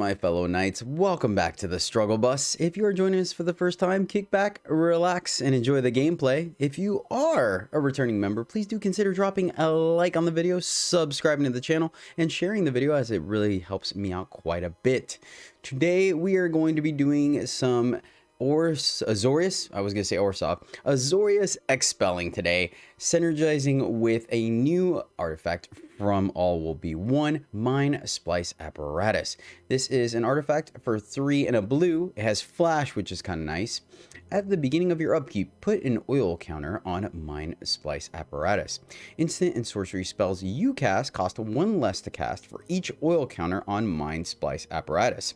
my fellow knights, welcome back to the Struggle Bus. If you are joining us for the first time, kick back, relax, and enjoy the gameplay. If you are a returning member, please do consider dropping a like on the video, subscribing to the channel, and sharing the video as it really helps me out quite a bit. Today, we are going to be doing some Azorius, I was going to say Azorius expelling today, synergizing with a new artifact from All Will Be One, Mind Splice Apparatus. This is an artifact for 3 and a blue. It has flash, which is kind of nice. At the beginning of your upkeep, put an oil counter on Mind Splice Apparatus. Instant and sorcery spells you cast cost 1 less to cast for each oil counter on Mind Splice Apparatus.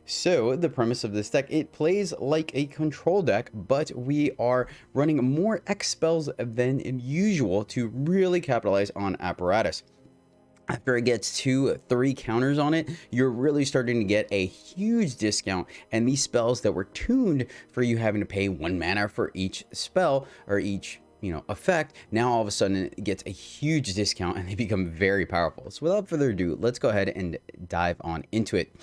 So the premise of this deck, it plays like a control deck, but we are running more X spells than usual to really capitalize on Apparatus. After it gets 2-3 counters on it, you're really starting to get a huge discount, and these spells that were tuned for you having to pay 1 mana for each spell or each effect, now all of a sudden it gets a huge discount and they become very powerful. So without further ado, let's go ahead and dive on into it.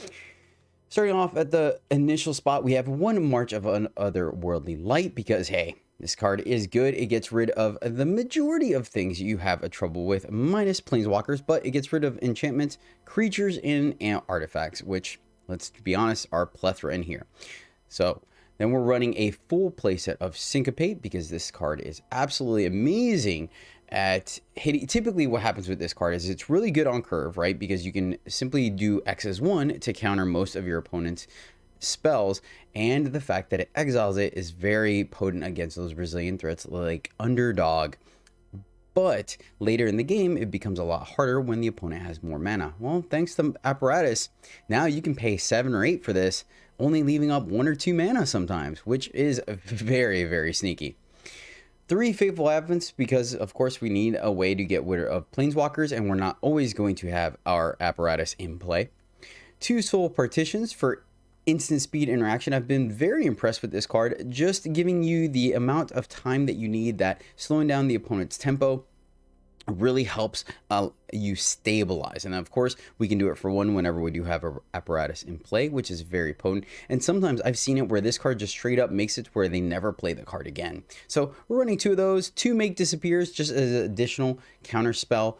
Starting off at the initial spot, we have 1 March of an Otherworldly Light because, hey, this card is good. It gets rid of the majority of things you have a trouble with, minus Planeswalkers, but it gets rid of enchantments, creatures, and artifacts, which, let's be honest, are plethora in here. So then we're running a full playset of Syncopate because this card is absolutely amazing at hitting. Typically what happens with this card is it's really good on curve, right? Because you can simply do X1 to counter most of your opponent's spells, and the fact that it exiles it is very potent against those Brazilian threats like Underdog. But later in the game, it becomes a lot harder when the opponent has more mana. Well, thanks to Apparatus, now you can pay 7 or 8 for this, only leaving up 1 or 2 mana sometimes, which is very, very sneaky. 3 Faithful Advents, because of course we need a way to get rid of Planeswalkers, and we're not always going to have our Apparatus in play. 2 Soul Partitions for instant speed interaction. I've been very impressed with this card, just giving you the amount of time that you need, that slowing down the opponent's tempo really helps you stabilize. And of course we can do it for 1 whenever we do have an Apparatus in play, which is very potent. And sometimes I've seen it where this card just straight up makes it to where they never play the card again. So we're running 2 of those. 2 Make Disappears just as an additional counter spell.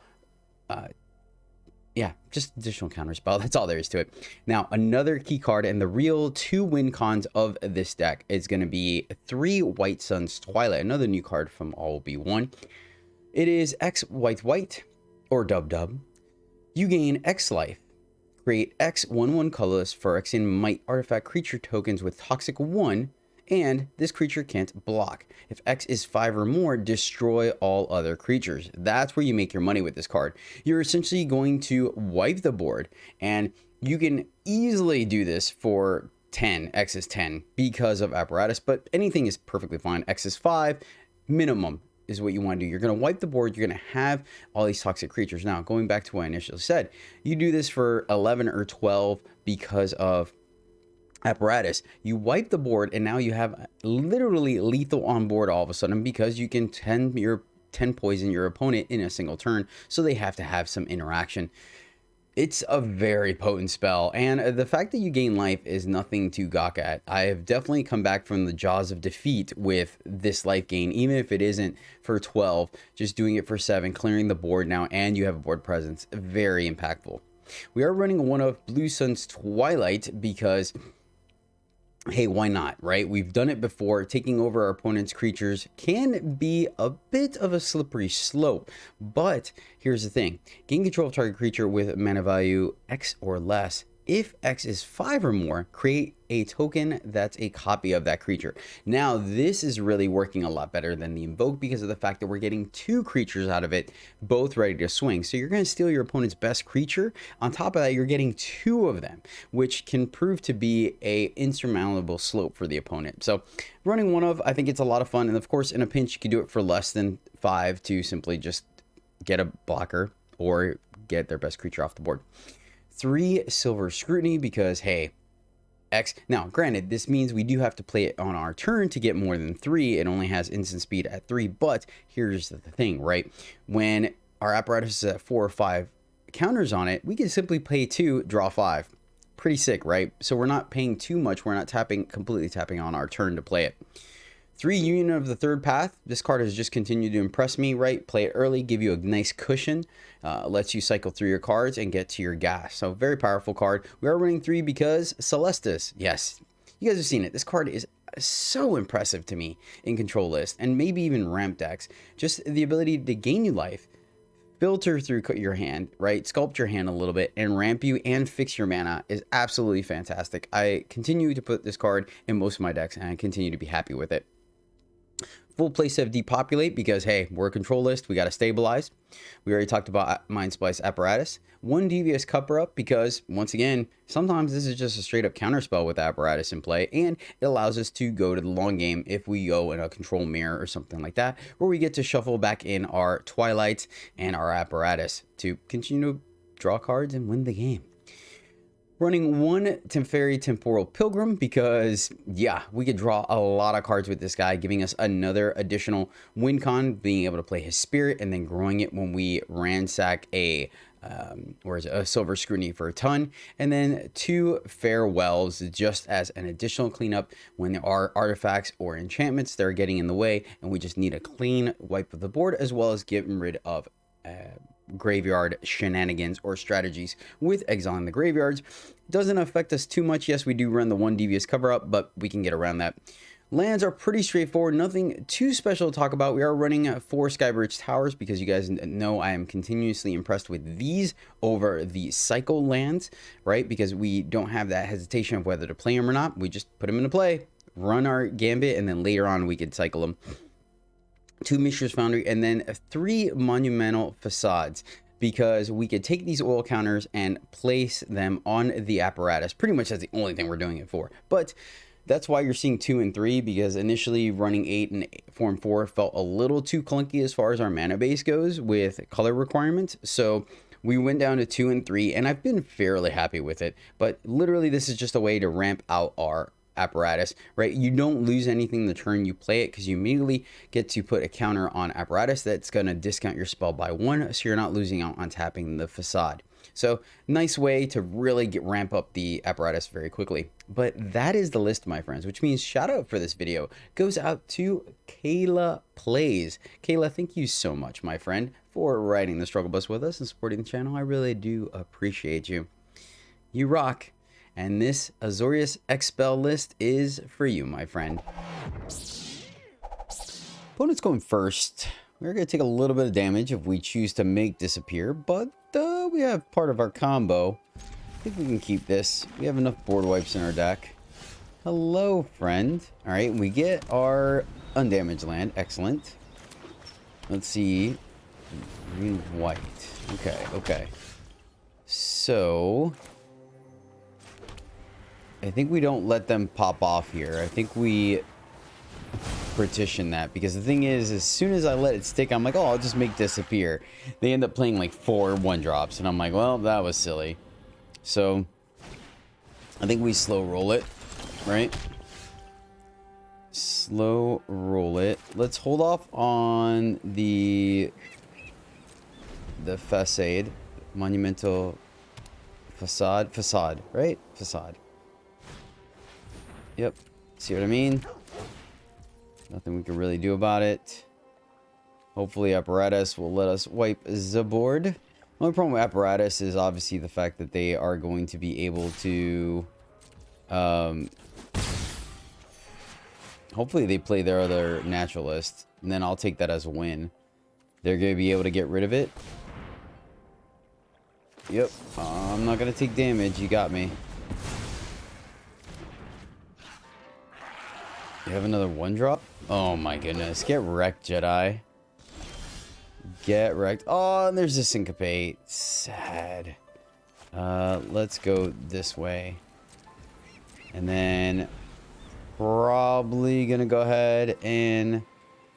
Yeah, just additional counter spell. That's all there is to it. Now, another key card and the real 2 win cons of this deck is going to be 3 White Sun's Twilight, another new card from All Will Be One. It is X white or dub. You gain X life. Create X 1/1 colorless Phyrexian Might artifact creature tokens with Toxic 1, and this creature can't block. If X is 5 or more, destroy all other creatures. That's where you make your money with this card. You're essentially going to wipe the board, and you can easily do this for 10. X is 10 because of Apparatus, but anything is perfectly fine. X is 5 minimum is what you want to do. You're going to wipe the board. You're going to have all these toxic creatures. Now, going back to what I initially said, you do this for 11 or 12 because of Apparatus. You wipe the board, and now you have literally lethal on board all of a sudden, because you can 10 poison your opponent in a single turn, so they have to have some interaction. It's a very potent spell, and the fact that you gain life is nothing to gawk at. I have definitely come back from the jaws of defeat with this life gain, even if it isn't for 12, just doing it for 7, clearing the board now, and you have a board presence. Very impactful. We are running 1 of Blue Sun's Twilight because, hey, why not, right? We've done it before. Taking over our opponent's creatures can be a bit of a slippery slope, but here's the thing. Gain control of target creature with mana value X or less. If X is 5 or more, create a token that's a copy of that creature. Now, this is really working a lot better than the Invoke because of the fact that we're getting 2 creatures out of it, both ready to swing. So you're going to steal your opponent's best creature. On top of that, you're getting 2 of them, which can prove to be a insurmountable slope for the opponent. So running 1 of, I think it's a lot of fun. And of course, in a pinch, you can do it for less than 5 to simply just get a blocker or get their best creature off the board. 3 Silver Scrutiny because, hey, X. Now, granted, this means we do have to play it on our turn to get more than 3. It only has instant speed at 3, but here's the thing, right? When our Apparatus is at 4 or 5 counters on it, we can simply play 2, draw 5. Pretty sick, right? So we're not paying too much. We're not completely tapping on our turn to play it. 3 Union of the Third Path. This card has just continued to impress me, right? Play it early, give you a nice cushion, lets you cycle through your cards and get to your gas. So very powerful card. We are running 3 because Celestis. Yes, you guys have seen it. This card is so impressive to me in control list and maybe even ramp decks. Just the ability to gain you life, filter through your hand, right? Sculpt your hand a little bit and ramp you and fix your mana is absolutely fantastic. I continue to put this card in most of my decks and I continue to be happy with it. Full play set of Depopulate because, hey, we're a control list. We got to stabilize. We already talked about Mind Splice Apparatus. 1 Devious Cover Up because, once again, sometimes this is just a straight up counterspell with Apparatus in play, and it allows us to go to the long game if we go in a control mirror or something like that, where we get to shuffle back in our Twilights and our Apparatus to continue to draw cards and win the game. Running 1 Teferi Temporal Pilgrim because, yeah, we could draw a lot of cards with this guy, giving us another additional win con, being able to play his spirit and then growing it when we ransack a Silver Scrutiny for a ton. And then 2 Farewells just as an additional cleanup when there are artifacts or enchantments that are getting in the way and we just need a clean wipe of the board, as well as getting rid of graveyard shenanigans or strategies with exiling the graveyards. Doesn't affect us too much. Yes, we do run the 1 Devious Cover Up, but we can get around that. Lands are pretty straightforward, nothing too special to talk about. We are running 4 Skybridge Towers because you guys know I am continuously impressed with these over the cycle lands, right? Because we don't have that hesitation of whether to play them or not. We just put them into play, run our gambit, and then later on we could cycle them. 2 Mishra's Foundry, and then 3 Monumental Facades because we could take these oil counters and place them on the Apparatus. Pretty much that's the only thing we're doing it for. But that's why you're seeing 2 and 3, because initially running 8 and 4 and 4 felt a little too clunky as far as our mana base goes with color requirements. So we went down to 2 and 3, and I've been fairly happy with it. But literally, this is just a way to ramp out our Apparatus, right? You don't lose anything the turn you play it because you immediately get to put a counter on Apparatus that's going to discount your spell by 1, so you're not losing out on tapping the Facade. So nice way to really ramp up the Apparatus very quickly. But that is the list, my friends, which means shout out for this video goes out to Kayla Plays. Kayla, thank you so much, my friend, for riding the struggle bus with us and supporting the channel. I really do appreciate you. You rock. And this Azorius Expel list is for you, my friend. Opponent's going first. We're going to take a little bit of damage if we choose to make disappear, but we have part of our combo. I think we can keep this. We have enough board wipes in our deck. Hello, friend. All right, we get our undamaged land. Excellent. Let's see. Green, white. Okay. So I think we don't let them pop off here. I think we partition that, because the thing is, as soon as I let it stick, I'm like, oh, I'll just make disappear. They end up playing like 4 1-drops, and I'm like, well, that was silly. So I think we slow roll it, right? Slow roll it. Let's hold off on the Facade, Monumental Facade, right? Facade. Yep. See what I mean? Nothing we can really do about it. Hopefully Apparatus will let us wipe the board. The only problem with Apparatus is obviously the fact that they are going to be able to hopefully they play their other naturalist, and then I'll take that as a win. They're going to be able to get rid of it. Yep. I'm not going to take damage. You got me. You have another 1-drop? Oh my goodness. Get wrecked, Jedi. Get wrecked. Oh, and there's a Syncopate. Sad. Let's go this way. And then probably gonna go ahead and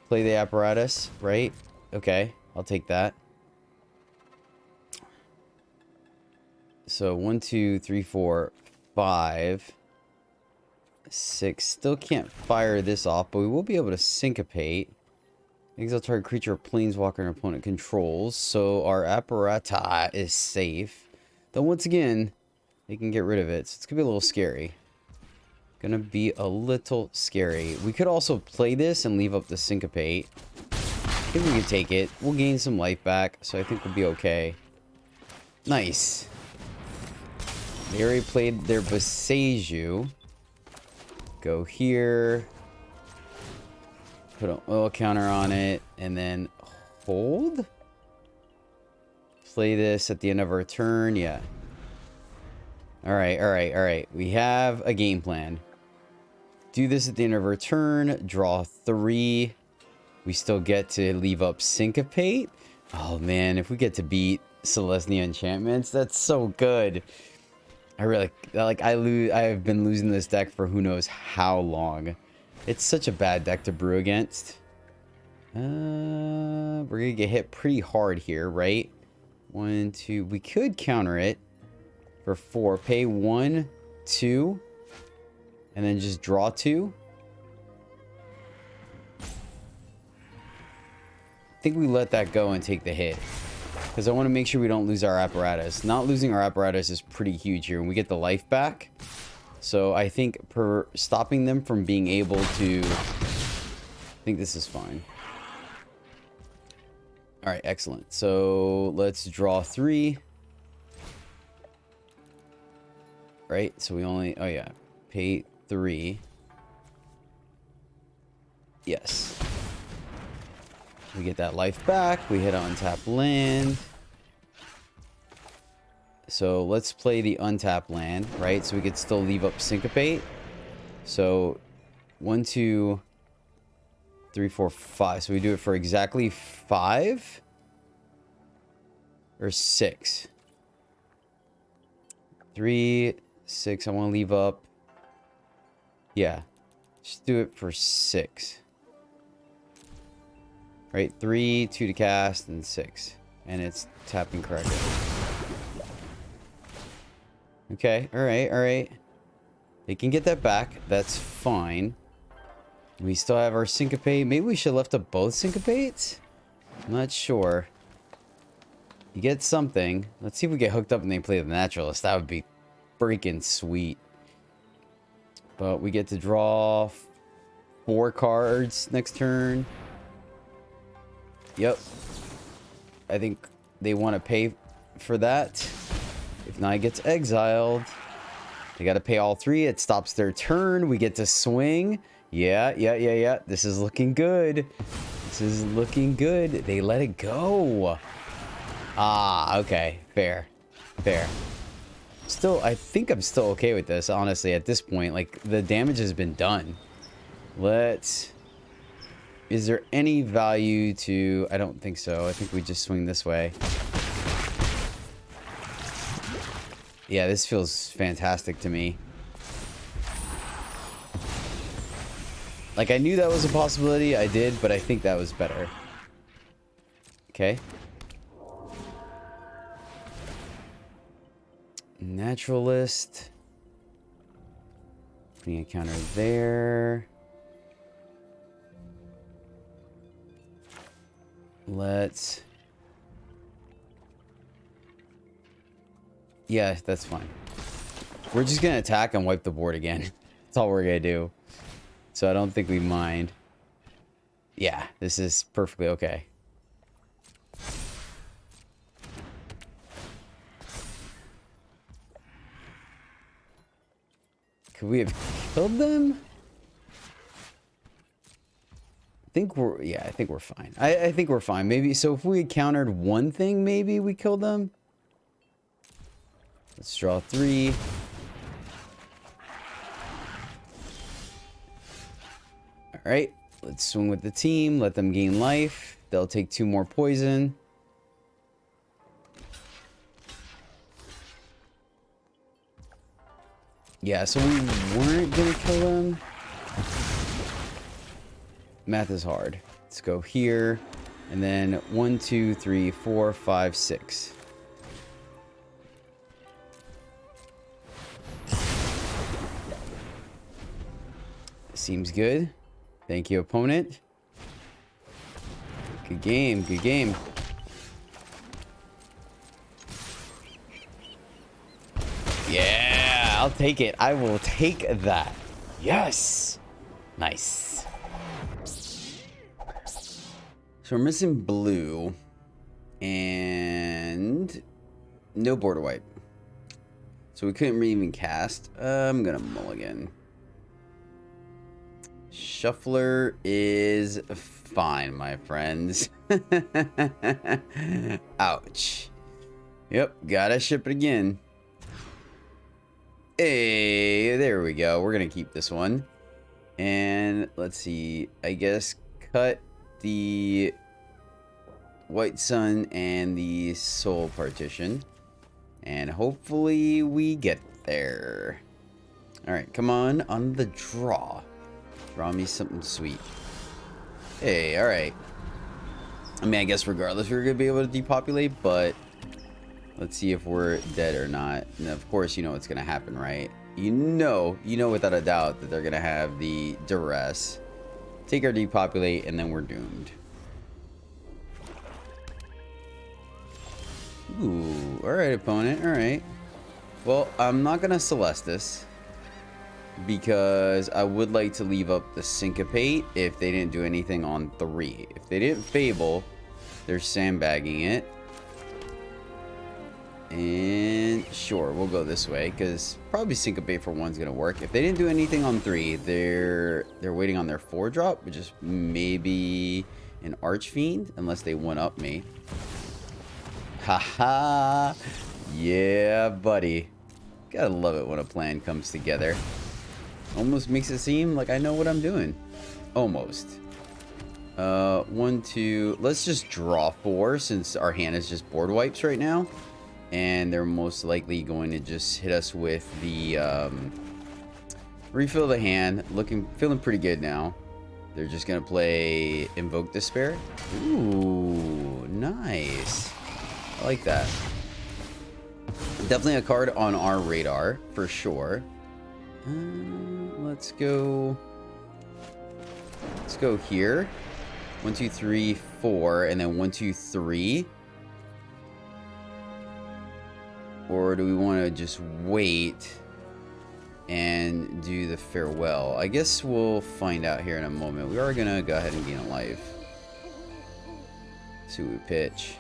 play the Apparatus, right? Okay, I'll take that. So 1, 2, 3, 4, 5, 6. Still can't fire this off, but we will be able to Syncopate. Exile target creature or planeswalker an opponent controls. So our Apparatus is safe. Though once again, they can get rid of it. So it's gonna be a little scary. Gonna be a little scary. We could also play this and leave up the Syncopate. I think we can take it. We'll gain some life back, so I think we'll be okay. Nice. They already played their Boseiju. Go here. Put an oil counter on it, and then hold? Play this at the end of our turn, yeah. Alright, alright, alright. We have a game plan. Do this at the end of our turn. Draw 3. We still get to leave up Syncopate. Oh man, if we get to beat Celestia Enchantments, that's so good. I really I've been losing this deck for who knows how long. It's such a bad deck to brew against. We're gonna get hit pretty hard here, right? 1, 2. We could counter it for 4. Pay 1, 2, and then just draw 2. I think we let that go and take the hit, because I want to make sure we don't lose our Apparatus. Not losing our Apparatus is pretty huge here, and we get the life back. So I think stopping them from being able to... I think this is fine. Alright, excellent. So let's draw 3. Right, so we only... Oh yeah, pay 3. Yes. We get that life back. We hit untap land. So let's play the untap land, right? So we could still leave up Syncopate. So 1, 2, 3, 4, 5. So we do it for exactly 5 or 6. 3, 6. I want to leave up. Yeah, just do it for 6. Right, 3, 2 to cast, and 6. And it's tapping correctly. Okay, alright, alright. They can get that back. That's fine. We still have our Syncopate. Maybe we should have left up both Syncopates? I'm not sure. You get something. Let's see if we get hooked up and they play the Naturalist. That would be freaking sweet. But we get to draw 4 cards next turn. Yep. I think they want to pay for that. If not, it gets exiled. They got to pay all 3. It stops their turn. We get to swing. Yeah. This is looking good. This is looking good. They let it go. Ah, okay. Fair. Fair. Still, I think I'm still okay with this, honestly, at this point. Like, the damage has been done. Let's... Is there any value to... I don't think so. I think we just swing this way. Yeah, this feels fantastic to me. Like, I knew that was a possibility. I did, but I think that was better. Okay. Naturalist. Putting a counter there. Let's... Yeah, that's fine. We're just gonna attack and wipe the board again. That's all we're gonna do. So I don't think we mind. Yeah, this is perfectly okay. Could we have killed them? I think we're... Yeah, I think we're fine. I think we're fine. Maybe... So if we had countered one thing, maybe we killed them? Let's draw 3. Alright. Let's swing with the team. Let them gain life. They'll take 2 more poison. Yeah, so we weren't gonna kill them. Math is hard. Let's go here. And then 1, 2, 3, 4, 5, 6. Seems good. Thank you, opponent. Good game, good game. Yeah, I'll take it. I will take that. Yes. Nice. So we're missing blue and no border wipe. So we couldn't even cast. I'm gonna mulligan. Shuffler is fine, my friends. Ouch. Yep, gotta ship it again. Hey, there we go. We're gonna keep this one. And let's see, I guess cut the White Sun and the Soul partition. And hopefully we get there. Alright, come on the draw. Draw me something sweet. Hey, alright. I mean, I guess regardless we're gonna be able to depopulate, but let's see if we're dead or not. And of course, you know what's gonna happen, right? You know without a doubt that they're gonna have the duress. Take our depopulate, and then we're doomed. Ooh, alright, opponent, alright. Well, I'm not gonna Celestis, because I would like to leave up the Syncopate if they didn't do anything on 3. If they didn't Fable, they're sandbagging it. And sure, we'll go this way, because probably Syncopate for 1's gonna work. If they didn't do anything on 3, they're waiting on their 4-drop, which is maybe an Archfiend, unless they 1-up me. Haha. Yeah, buddy. Gotta love it when a plan comes together. Almost makes it seem like I know what I'm doing. Almost. 1, 2. Let's just draw 4, since our hand is just board wipes right now. And they're most likely going to just hit us with the refill the hand. Feeling pretty good now. They're just gonna play Invoke Despair. Ooh, nice. I like that. Definitely a card on our radar for sure. Let's go here. 1, 2, 3, 4, and then 1, 2, 3. Or do we want to just wait and do the farewell? I guess we'll find out here in a moment. We are gonna go ahead and gain a life. See what we pitch.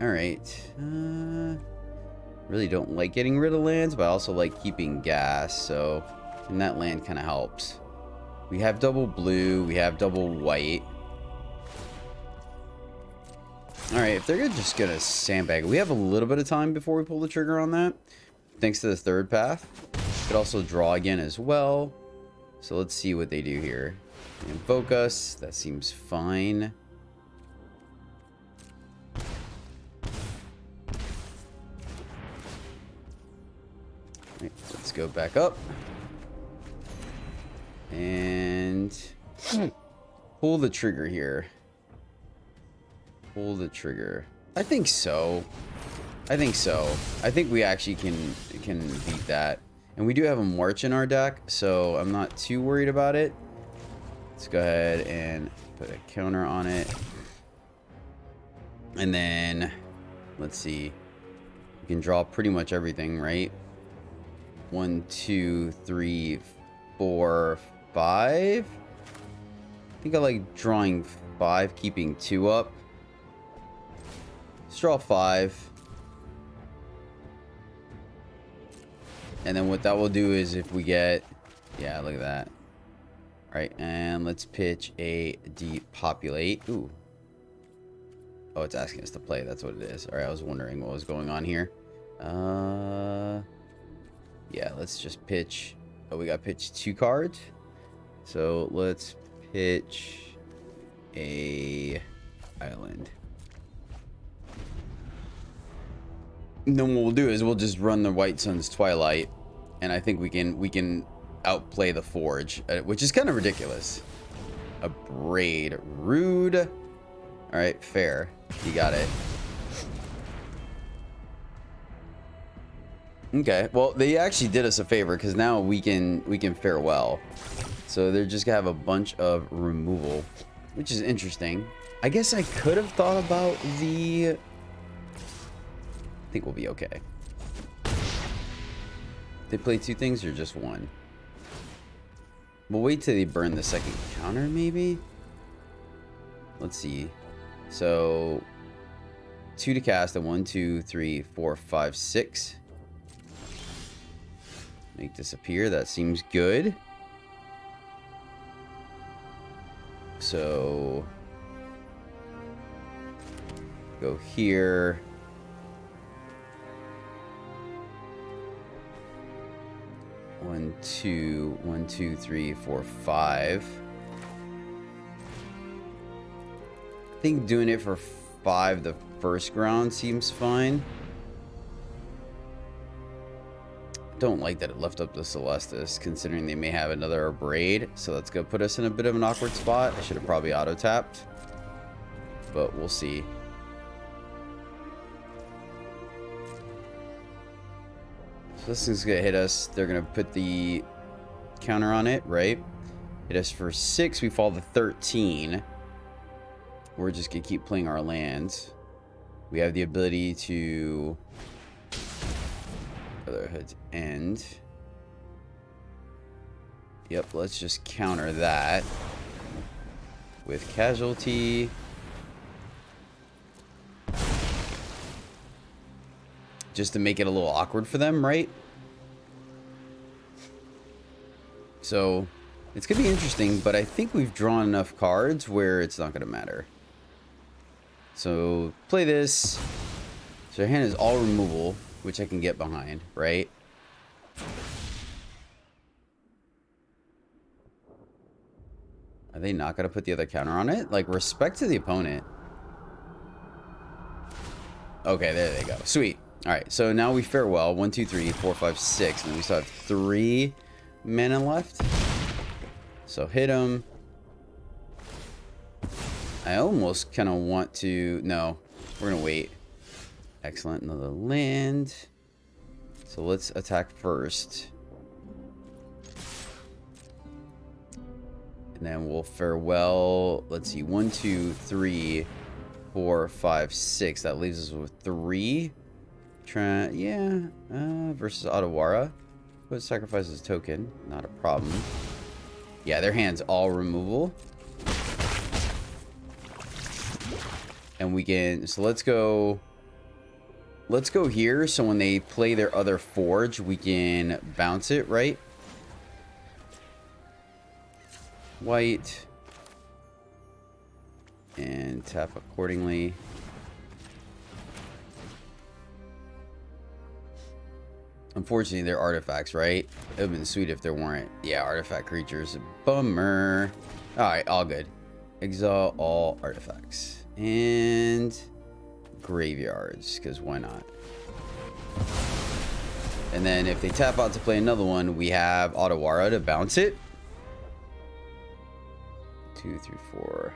Alright. Really don't like getting rid of lands, but I also like keeping gas, so... And that land kind of helps. We have double blue, we have double white. Alright, if they're just gonna sandbag, we have a little bit of time before we pull the trigger on that. Thanks to the 3rd path. Could also draw again as well. So let's see what they do here. Invoke us, that seems fine. Right, let's go back up. And pull the trigger here. Pull the trigger. I think so. I think we actually can beat that. And we do have a March in our deck, so I'm not too worried about it. Let's go ahead and put a counter on it. And then, let's see. We can draw pretty much everything, right? 1, 2, 3, 4, 5. I think I like drawing 5, keeping 2 up. Let's draw 5. And then what that will do is if we get... Yeah, look at that. Alright, and let's pitch a depopulate. Ooh. Oh, it's asking us to play. That's what it is. Alright, I was wondering what was going on here. Yeah, let's just pitch... Oh, we got pitched 2 cards. So let's pitch a island. And then what we'll do is we'll just run the White Sun's Twilight, and I think we can outplay the Forge, which is kind of ridiculous. A Braid, rude. All right, fair. You got it. Okay, well they actually did us a favor because now we can farewell. So they're just gonna have a bunch of removal, which is interesting. I guess I could have thought about the think we'll be okay. They play 2 things or just 1? We'll wait till they burn the second counter, maybe? Let's see. So 2 to cast, and 1, 2, 3, 4, 5, 6. Make this appear. That seems good. So go here. One, two, 1, 2, 3, 4, 5. I think doing it for 5 the first round seems fine. Don't like that it left up the Celestis, considering they may have another Abrade. So that's gonna put us in a bit of an awkward spot. I should have probably auto-tapped, but we'll see. So this thing's gonna hit us. They're gonna put the counter on it, right? Hit us for 6. We fall to 13. We're just gonna keep playing our lands. We have the ability to Brotherhood's End. Yep, let's just counter that with Casualty. Just to make it a little awkward for them, right? So it's gonna be interesting, but I think we've drawn enough cards where it's not gonna matter. So play this. So our hand is all removal, which I can get behind, right? Are they not gonna put the other counter on it? Like, respect to the opponent. Okay, there they go. Sweet. All right, so now we farewell. 1, 2, 3, 4, 5, 6, and then we still have 3 mana left. So hit them. I almost kind of want to... No, we're gonna wait. Excellent, another land. So let's attack first. And then we'll farewell. Let's see, 1, 2, 3, 4, 5, 6. That leaves us with 3. Versus Otawara. Put sacrifices token. Not a problem. Yeah, their hand's all removal. And we can... So let's go... Let's go here, so when they play their other Forge, we can bounce it, right? White. And tap accordingly. Unfortunately, they're artifacts, right? It would have been sweet if there weren't. Yeah, artifact creatures. Bummer. Alright, all good. Exile all artifacts. And... graveyards, because why not? And then if they tap out to play another one, we have Otawara to bounce it. 2, 3, 4.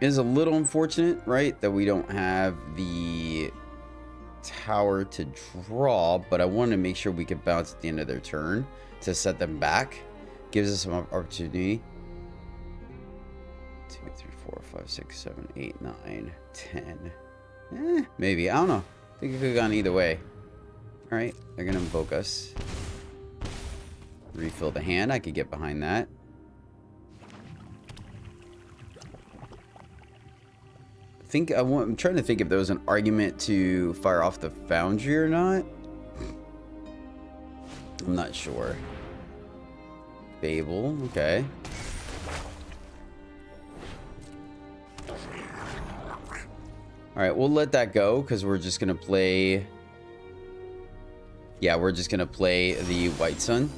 It is a little unfortunate, right, that we don't have the tower to draw, but I wanted to make sure we could bounce at the end of their turn to set them back. Gives us some opportunity. 2, 3, 4, 5, 6, 7, 8, 9, 10. Maybe. I don't know. I think it could have gone either way. Alright, they're going to invoke us. Refill the hand. I could get behind that. I'm trying to think if there was an argument to fire off the Foundry or not. I'm not sure. Babel, okay. Alright, we'll let that go because we're just going to play... Yeah, we're just going to play the White Sun.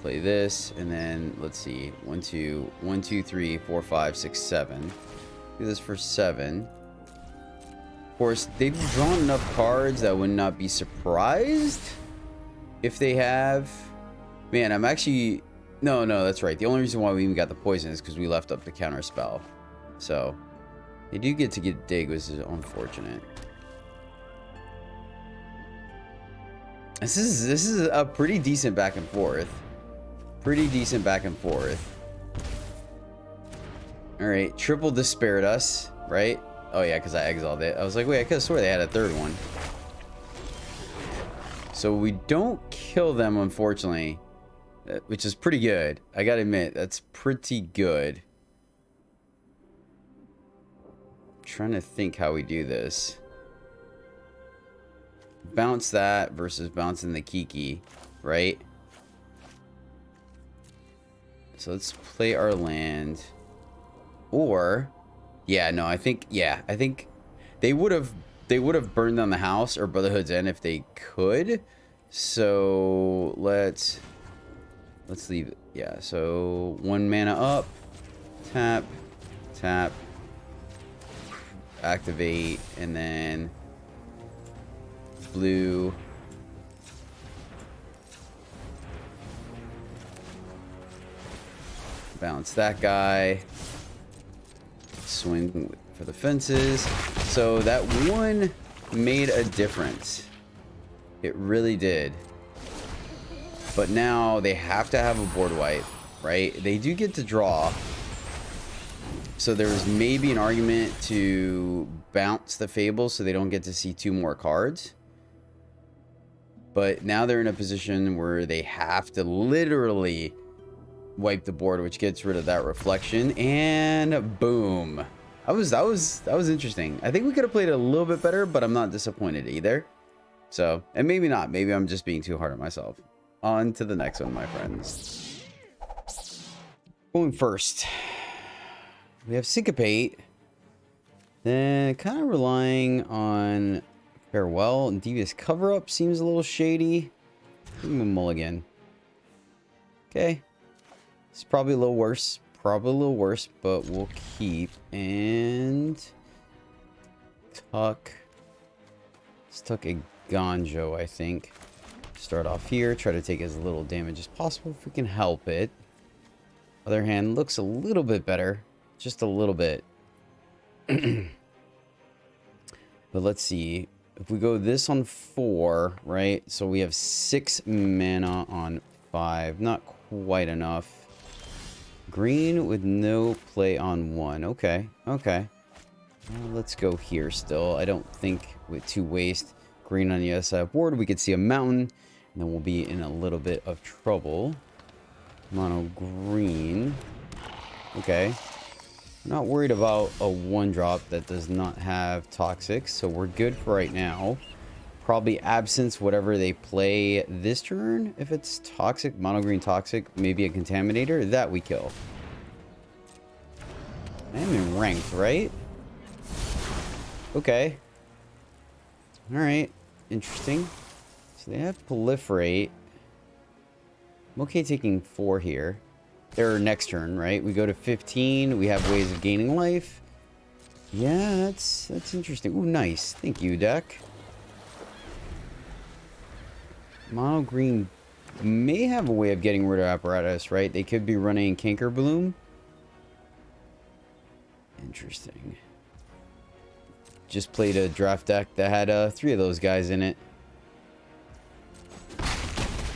Play this, and then, let's see. 1, 2, 3, 4, 5, 6, 7. Do this for 7. Of course, they've drawn enough cards that I would not be surprised if they have... Man, I'm actually... No, that's right. The only reason why we even got the poison is because we left up the counter spell. So... They do get to get dig, which is unfortunate. This is a pretty decent back and forth. All right, triple despaired us, right? Oh yeah, because I exiled it. I was like, wait, I could have swore they had a third one. So we don't kill them, unfortunately, which is pretty good. I gotta admit, that's pretty good. I'm trying to think how we do this. Bounce that versus bouncing the Kiki, right? So let's play our land. Or, yeah, no, I think they would have burned down the house or Brotherhood's End if they could. So let's leave it. Yeah, so 1 mana up, tap, tap, activate, and then blue. Bounce that guy. Swing for the fences. So that one made a difference. It really did. But now they have to have a board wipe, right? They do get to draw. So there's maybe an argument to bounce the Fable so they don't get to see 2 more cards. But now they're in a position where they have to literally wipe the board, which gets rid of that reflection, and boom. That was interesting. I think we could have played it a little bit better, but I'm not disappointed either. So, and maybe not. Maybe I'm just being too hard on myself. On to the next one, my friends. Going first, we have Syncopate. Then kind of relying on Farewell, and Devious Cover-Up seems a little shady. Give him a mulligan. Okay. It's probably a little worse. But we'll keep and tuck. Let's tuck a Gonjo, I think. Start off here. Try to take as little damage as possible if we can help it. Other hand looks a little bit better. Just a little bit. But let's see. If we go this on 4, right? So we have 6 mana on 5. Not quite enough. Green with no play on 1. Okay. Okay. Well, let's go here still. I don't think with 2 waste. Green on the other side of the board. We could see a mountain. And then we'll be in a little bit of trouble. Mono green. Okay. Not worried about a 1-drop that does not have toxic, so we're good for right now. Probably absence whatever they play this turn. If it's toxic, mono green toxic, maybe a contaminator, that we kill. I am in ranked, right? Okay. Alright. Interesting. So they have proliferate. I'm okay taking 4 here. Their next turn, right? We go to 15. We have ways of gaining life. Yeah, that's interesting. Ooh, nice. Thank you, deck. Mono green may have a way of getting rid of Apparatus, right? They could be running Canker Bloom. Interesting. Just played a draft deck that had 3 of those guys in it.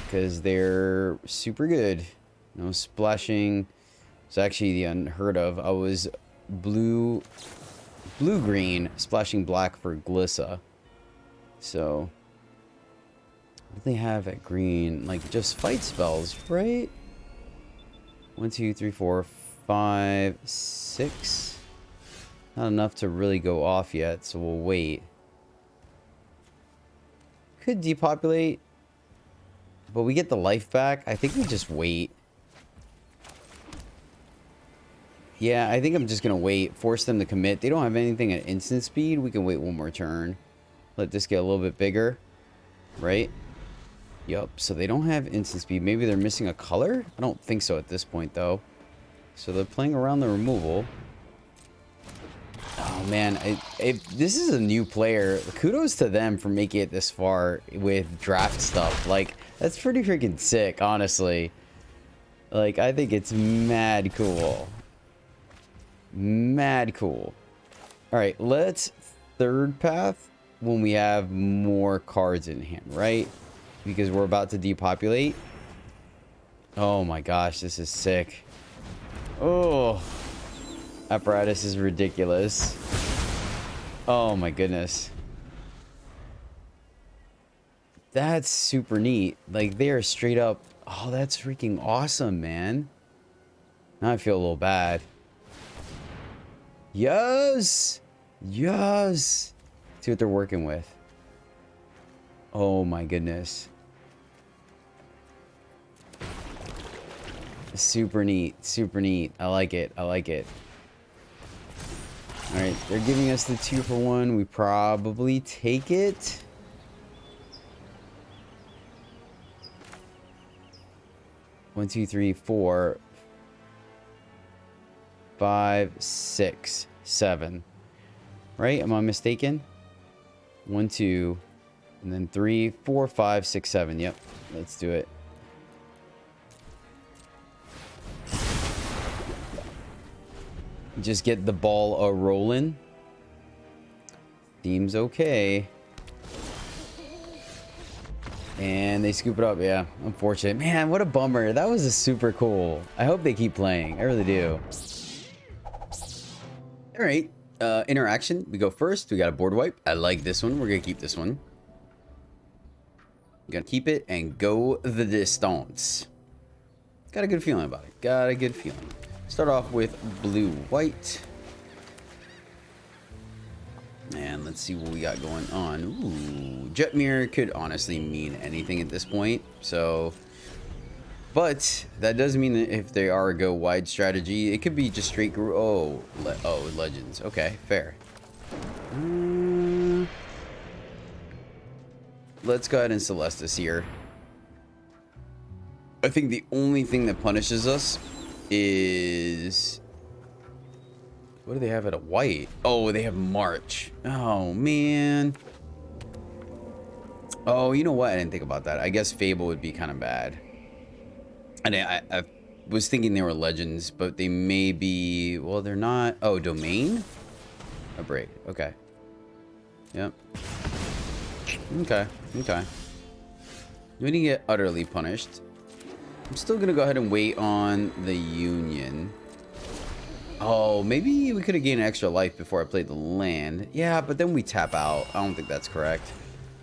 Because they're super good. No splashing. It's actually the unheard of. I was blue-green, splashing black for Glissa. So, what do they have at green? Like, just fight spells, right? 1, 2, 3, 4, 5, 6. Not enough to really go off yet, so we'll wait. Could depopulate, but we get the life back. I think we just wait. Yeah, I think I'm just going to wait. Force them to commit. They don't have anything at instant speed. We can wait 1 more turn. Let this get a little bit bigger. Right? Yup. So they don't have instant speed. Maybe they're missing a color? I don't think so at this point, though. So they're playing around the removal. Oh, man. If this is a new player, kudos to them for making it this far with draft stuff. Like, that's pretty freaking sick, honestly. Like, I think it's mad cool. Mad cool. Alright, let's third path when we have more cards in hand, right? Because we're about to depopulate. Oh my gosh, this is sick. Oh. Apparatus is ridiculous. Oh my goodness. That's super neat. Like, they are straight up. Oh, that's freaking awesome, man. Now I feel a little bad. Yes! Yes! See what they're working with. Oh my goodness. Super neat. Super neat. I like it. I like it. Alright, they're giving us the 2-for-1. We probably take it. One, two, three, 4, 5, 6, 7. Right? Am I mistaken? 1, 2, and then 3, 4, 5, 6, 7. Yep. Let's do it. Just get the ball a-rolling. Seems okay. And they scoop it up. Yeah, unfortunate. Man, what a bummer. That was a super cool. I hope they keep playing. I really do. All right. Interaction. We go first. We got a board wipe. I like this one. We're going to keep this one. Gonna keep it and go the distance. Got a good feeling about it. Got a good feeling. Start off with blue-white. And let's see what we got going on. Ooh, Jet Mirror could honestly mean anything at this point. So, but that does mean that if they are a go wide strategy, it could be just straight. Oh, Legends. Okay, fair. Let's go ahead and Celestis here. I think the only thing that punishes us is... What do they have at a white? Oh, they have March. Oh, man. Oh, you know what? I didn't think about that. I guess Fable would be kind of bad. And I was thinking they were Legends, but they may be... Well, they're not... Oh, Domain? A break. Okay. Yep. Okay. Okay. We didn't get utterly punished. I'm still going to go ahead and wait on the Union. Oh, maybe we could have gained extra life before I played the land. Yeah, but then we tap out. I don't think that's correct.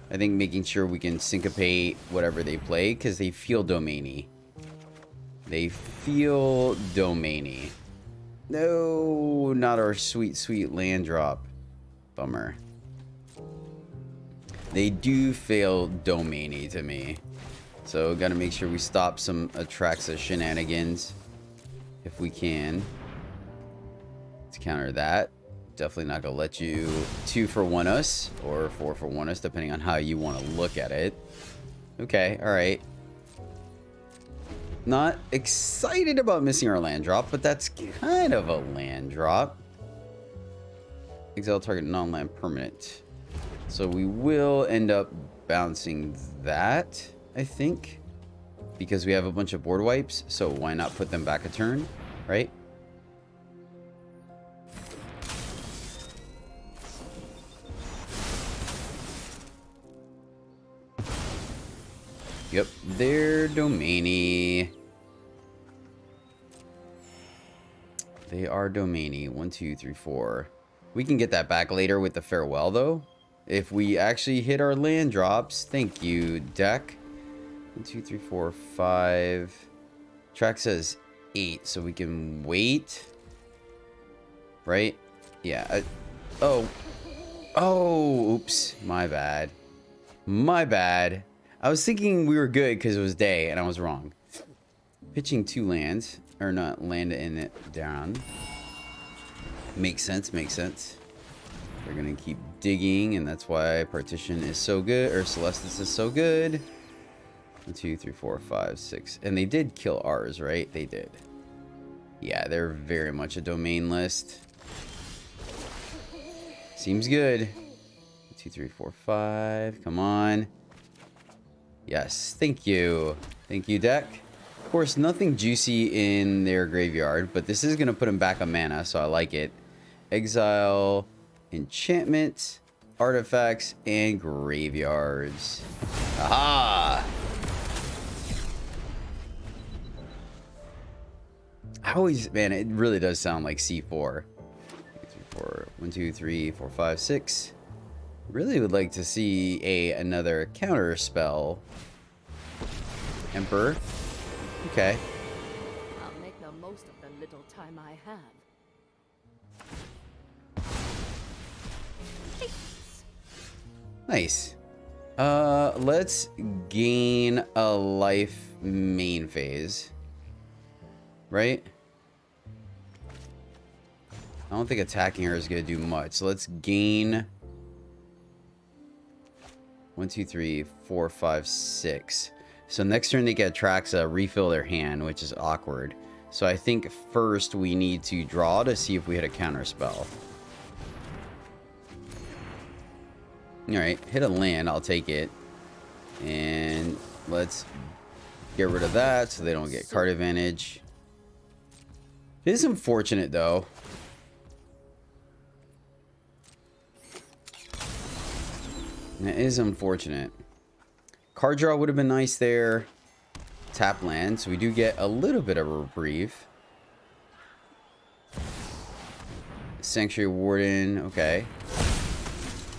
I think making sure we can syncopate whatever they play, because they feel domainy. They feel domainy. No, not our sweet, sweet land drop. Bummer. They do feel domainy to me. So, gotta make sure we stop some Atraxa shenanigans. If we can. Let's counter that. Definitely not gonna let you 2-for-1 us or 4-for-1 us, depending on how you want to look at it. Okay, all right. Not excited about missing our land drop, but that's kind of a land drop. Exile target non-land permanent. So we will end up bouncing that, I think, because we have a bunch of board wipes. So why not put them back a turn, right? Yep, they're domainy. They are domainy. 1, 2, 3, 4. We can get that back later with the farewell, though. If we actually hit our land drops. Thank you, deck. 1, 2, 3, 4, 5. Track says 8, so we can wait. Right? Yeah. Oh, oops. My bad. My bad. I was thinking we were good because it was day, and I was wrong. Pitching 2 lands. Or not, land in it down. Makes sense, makes sense. They're going to keep digging, and that's why Partition is so good, or Celestis is so good. 1, 2, 3, 4, 5, 6. And they did kill ours, right? They did. Yeah, they're very much a domain list. Seems good. 1, 2, 3, 4, 5. Come on. Yes, thank you. Thank you, deck. Of course, nothing juicy in their graveyard, but this is going to put them back a mana, so I like it. Exile, enchantments, artifacts, and graveyards. Aha! I always, man, it really does sound like C4. 1, 2, 3, 4, 5, 6. Really would like to see another counter spell. Emperor. Okay. I'll make the most of the little time I have. Nice. Let's gain a life main phase. Right? I don't think attacking her is going to do much. So let's gain 1, 2, 3, 4, 5, 6. So next turn they get Traxa, refill their hand, which is awkward. So I think first we need to draw to see if we hit a counter spell. Alright, hit a land, I'll take it. And let's get rid of that so they don't get card advantage. It is unfortunate though. It is unfortunate. Card draw would have been nice there. Tap land, so we do get a little bit of a reprieve. Sanctuary Warden, okay.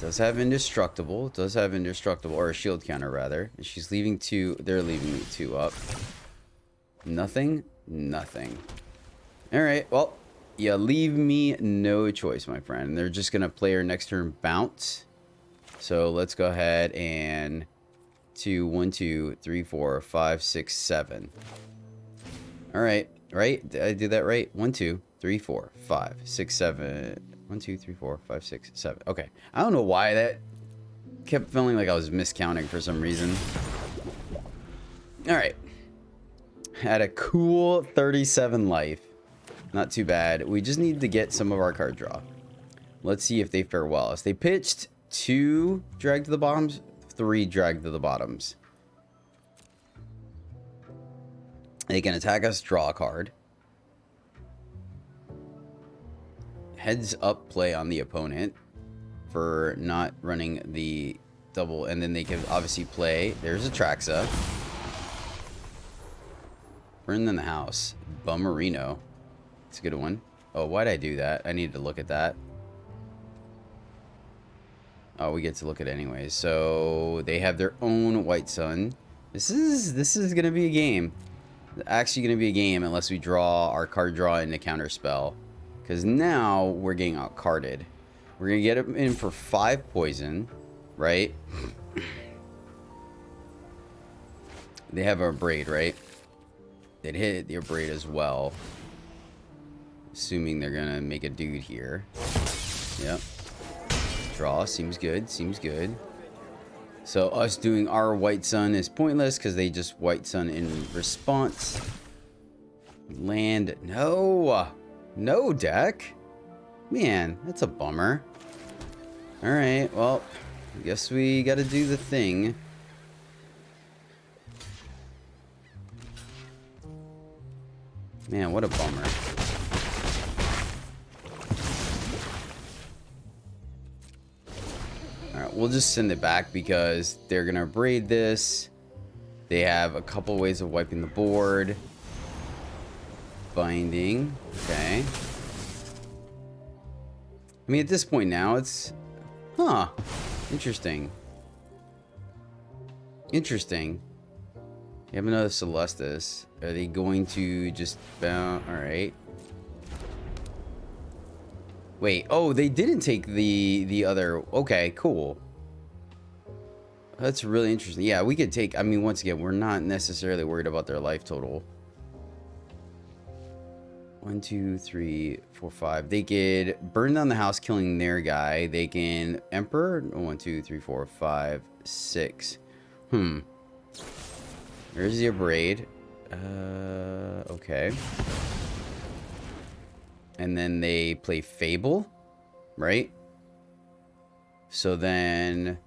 Does have indestructible. Does have indestructible, or a shield counter rather. And she's leaving 2. They're leaving me 2 up. Nothing. Nothing. All right. Well, you leave me no choice, my friend. They're just gonna play her next turn bounce. So let's go ahead and 1, 2, 3, 4, 5, 6, 7. All right. Right? Did I do that right? 1, 2, 3, 4, 5, 6, 7. 1, 2, 3, 4, 5, 6, 7. Okay. I don't know why that kept feeling like I was miscounting for some reason. All right. Had a cool 37 life. Not too bad. We just need to get some of our card draw. Let's see if they fare well. If they pitched 2 drag to the bottoms, 3 drag to the bottoms. They can attack us, draw a card. Heads up play on the opponent for not running the double, and then they can obviously play. There's a Traxa. Burn in the house. Bummerino. It's a good one. Oh, why'd I do that? I needed to look at that. Oh, we get to look at it anyways. So they have their own White Sun. This is gonna be a game. It's actually gonna be a game unless we draw our card draw into counter spell. Because now we're getting out carded. We're gonna get him in for 5 poison, right? They have a braid, right? They'd hit the braid as well. Assuming they're gonna make a dude here. Yep. Draw seems good. Seems good. So us doing our White Sun is pointless because they just White Sun in response. Land. No. No deck. Man, that's a bummer. All right. Well, I guess we got to do the thing. Man, what a bummer. Alright, we'll just send it back because they're going to braid this. They have a couple ways of wiping the board. Binding. Okay. I mean, at this point now, it's... Huh. Interesting. Interesting. You have another Celestis. Are they going to just bounce? Alright. Wait, oh, they didn't take the other... Okay, cool. That's really interesting. Yeah, we could take... I mean, once again, we're not necessarily worried about their life total. 1, 2, 3, 4, 5. They could burn down the house, killing their guy. They can... Emperor? 1, 2, 3, 4, 5, 6. There's the braid. Okay. And then they play Fable, right? So then...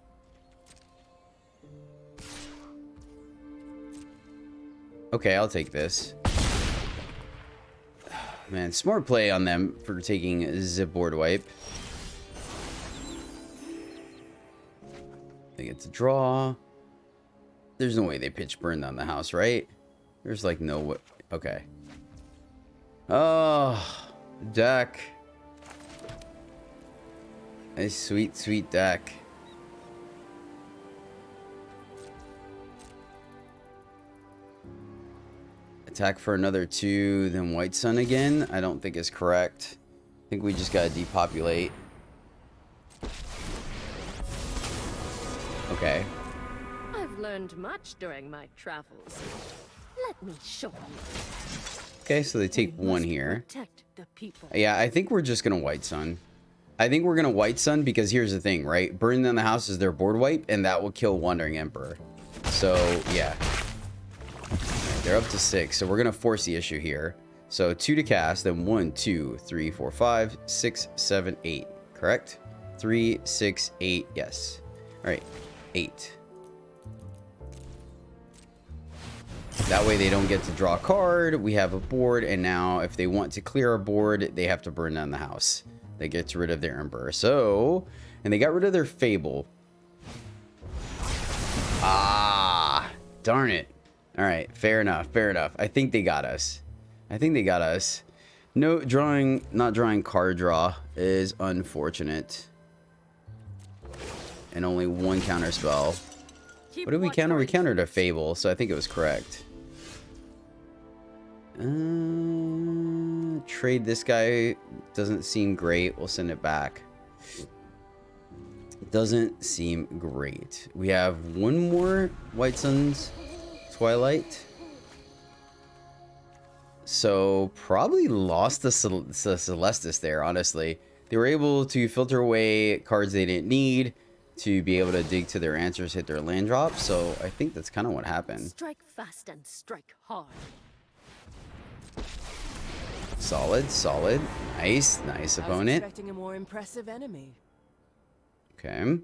Okay, I'll take this. Man, smart play on them for taking Zip Board Wipe. They get to draw. There's no way they pitch burn down the house, right? There's like no way. Okay. Oh... Deck. A sweet, sweet deck. Attack for another 2, then White Sun again. I don't think is correct. I think we just gotta depopulate. Okay. I've learned much during my travels. Let me show you. Okay, so they take We 1 must here. Protect the people. Yeah, I think we're just gonna White Sun. I think we're gonna White Sun because here's the thing, right? Burning down the house is their board wipe, and that will kill Wandering Emperor. So, yeah. They're up to 6, so we're gonna force the issue here. So 2 to cast, then 1, 2, 3, 4, 5, 6, 7, 8. Correct? 3, 6, 8. Yes. All right. 8. That way they don't get to draw a card. We have a board, and now if they want to clear a board, they have to burn down the house. That gets rid of their Emperor. So, and they got rid of their Fable. Ah, darn it. All right, fair enough, fair enough. I think they got us. I think they got us. No drawing, not drawing card draw is unfortunate. And only 1 counter spell. What did we counter? We countered a Fable, so I think it was correct. Trade this guy. Doesn't seem great. We'll send it back. Doesn't seem great. We have 1 more White Sun's Twilight. So probably lost the Celestis there, honestly. They were able to filter away cards they didn't need to be able to dig to their answers, hit their land drop. So I think that's kind of what happened. Strike fast and strike hard. Solid, solid. Nice, nice opponent. Expecting a more impressive enemy. Okay.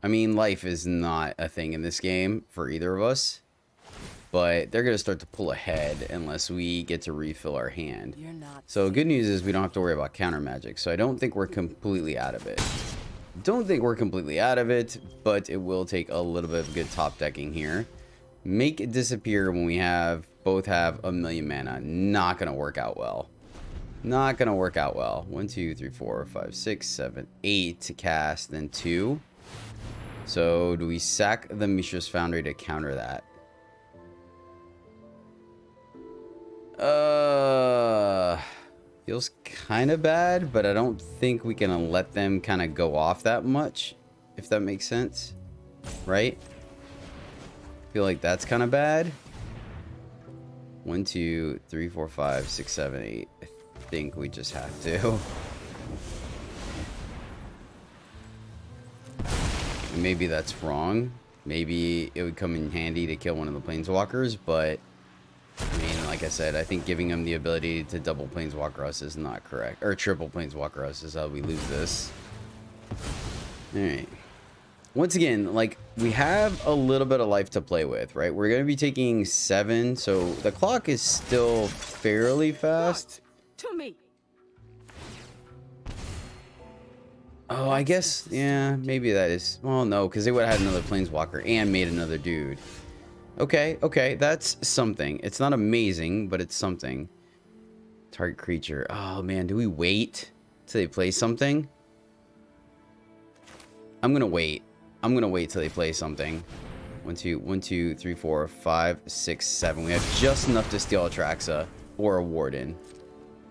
I mean, life is not a thing in this game for either of us. But they're going to start to pull ahead unless we get to refill our hand. You're not So good news is we don't have to worry about counter magic. So I don't think we're completely out of it. Don't think we're completely out of it, but it will take a little bit of good top decking here. Make it disappear when we both have 1,000,000 mana. Not going to work out well. Not going to work out well. 1, 2, 3, 4, 5, 6, 7, 8 to cast, then 2. So do we sack the Mishra's Foundry to counter that? Feels kind of bad, but I don't think we can let them kind of go off that much, if that makes sense, right? Feel like that's kind of bad. 1, 2, 3, 4, 5, 6, 7, 8. I think we just have to. Maybe that's wrong. Maybe it would come in handy to kill one of the planeswalkers, but I mean, like I said, I think giving him the ability to double Planeswalker us is not correct. Or triple Planeswalker us is how we lose this. Alright. Once again, like, we have a little bit of life to play with, right? We're going to be taking 7, so the clock is still fairly fast. To me. Oh, I guess, yeah, maybe that is... Well, no, because they would have had another Planeswalker and made another dude. Okay, okay, that's something. It's not amazing, but it's something. Target creature. Oh, man, do we wait till they play something? I'm gonna wait. I'm gonna wait till they play something. 1, 2, 3, 4, 5, 6, 7. We have just enough to steal a Traxa or a Warden.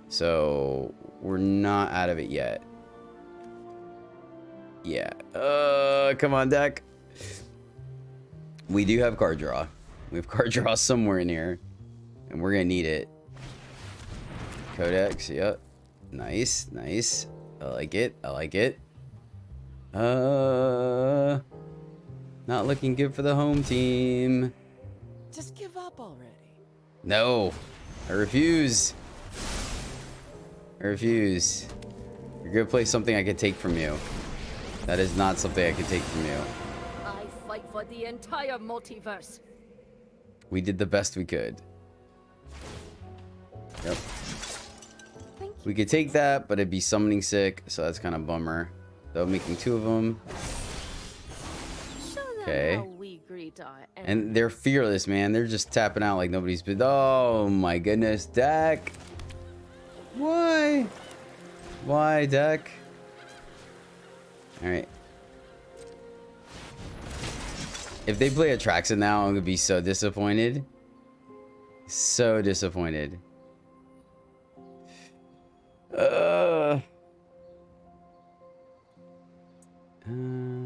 So, we're not out of it yet. Yeah. Come on, deck. We do have card draw. We have card draw somewhere in here. And we're going to need it. Codex, yep. Nice, nice. I like it. I like it. Not looking good for the home team. Just give up already. No. I refuse. I refuse. You're going to play something I can take from you. That is not something I can take from you. I fight for the entire multiverse. We did the best we could. Yep. We could take that, but it'd be summoning sick, so that's kind of bummer. Though making 2 of them. Okay. And they're fearless, man. They're just tapping out like nobody's been. Oh my goodness, deck. Why? Why, deck? Alright. If they play Atraxa now, I'm gonna be so disappointed. So disappointed.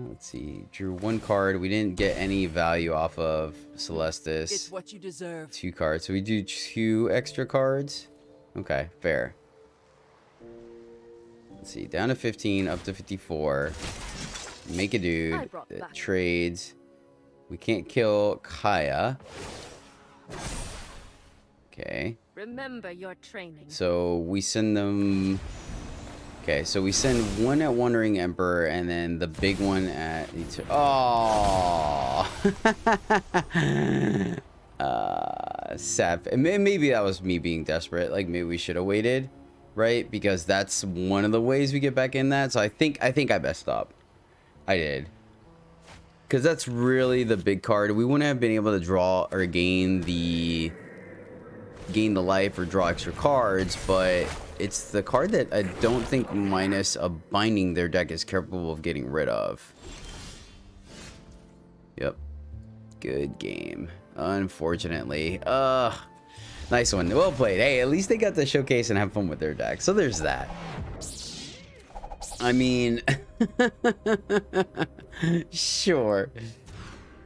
Let's see. Drew 1 card. We didn't get any value off of Celestis. It's what you deserve. 2 cards. So we do 2 extra cards. Okay, fair. Let's see. Down to 15, up to 54. Make a dude that trades. We can't kill Kaya. Okay. Remember your training. So we send them. Okay, so we send one at Wandering Emperor and then the big one at. Oh. Sad. Maybe that was me being desperate. Like maybe we should have waited, right? Because that's one of the ways we get back in that. So I think I messed up. I did. Because that's really the big card. We wouldn't have been able to draw or gain the life or draw extra cards, but it's the card that I don't think minus a binding their deck is capable of getting rid of. Yep. Good game. Unfortunately. Nice one. Well played. Hey, at least they got to showcase and have fun with their deck. So there's that. I mean, sure.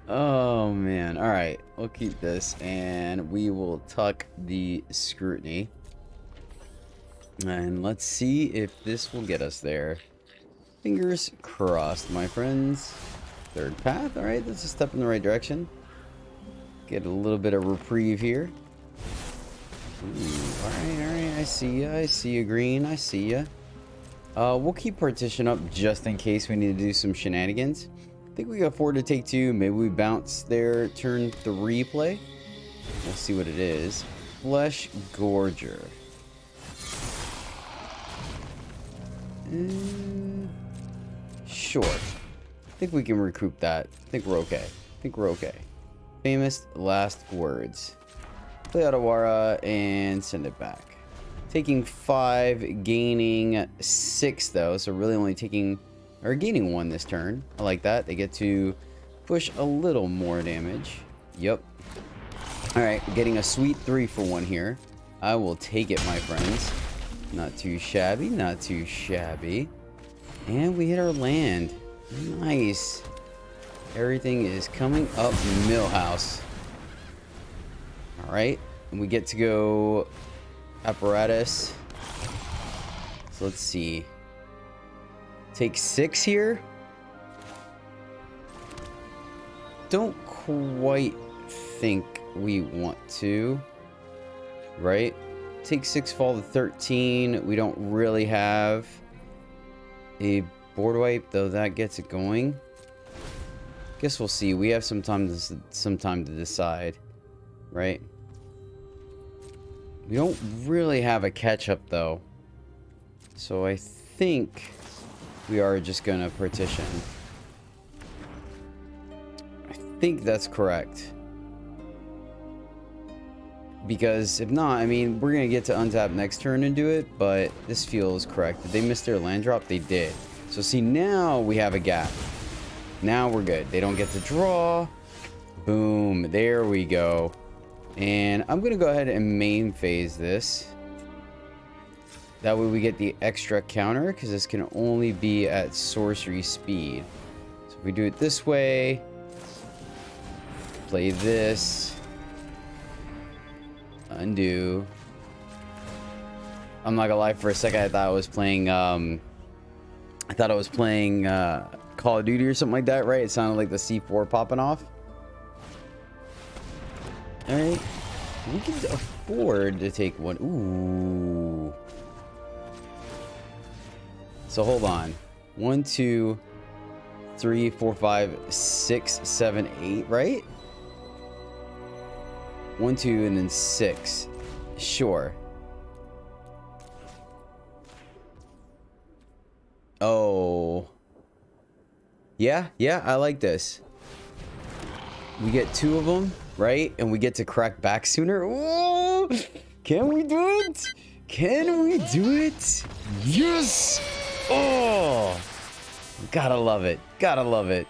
Oh man. All right, we'll keep this and we will tuck the scrutiny. And let's see if this will get us there. Fingers crossed, my friends. Third path. All right, that's a step in the right direction. Get a little bit of reprieve here. Ooh, all right. I see ya. I see you, green. I see ya. We'll keep partition up just in case we need to do some shenanigans. I think we can afford to take 2. Maybe we bounce their turn 3 play. We'll see what it is. Flesh Gorger. Sure. I think we can recoup that. I think we're okay. Famous last words. Play Otawara and send it back. Taking 5, gaining 6 though, so really only taking or gaining 1 this turn. I like that. They get to push a little more damage. Yep. Alright, getting a sweet 3 for 1 here. I will take it, my friends. Not too shabby, not too shabby. And we hit our land. Nice. Everything is coming up Millhouse. Alright, and we get to go Apparatus. So let's see. Take 6 here. Don't quite think we want to. Right? Take 6, fall to 13. We don't really have a board wipe, though that gets it going. Guess we'll see. We have some time to decide, right? We don't really have a catch-up, though. So I think we are just going to partition. I think that's correct. Because if not, I mean, we're going to get to untap next turn and do it, but this feels correct. Did they miss their land drop? They did. So see, now we have a gap. Now we're good. They don't get to draw. Boom. There we go. And I'm going to go ahead and main phase this. That way we get the extra counter, because this can only be at sorcery speed. So if we do it this way, play this, undo. I'm not gonna lie, for a second I thought I was playing Call of Duty or something like that, right? It sounded like the C4 popping off. Alright. We can afford to take 1. Ooh. So hold on. 1, 2, 3, 4, 5, 6, 7, 8, right? 1, 2, and then 6. Sure. Oh. Yeah, I like this. We get 2 of them, right? And we get to crack back sooner. Oh, can we do it? Can we do it? Yes! Oh! Gotta love it. Gotta love it.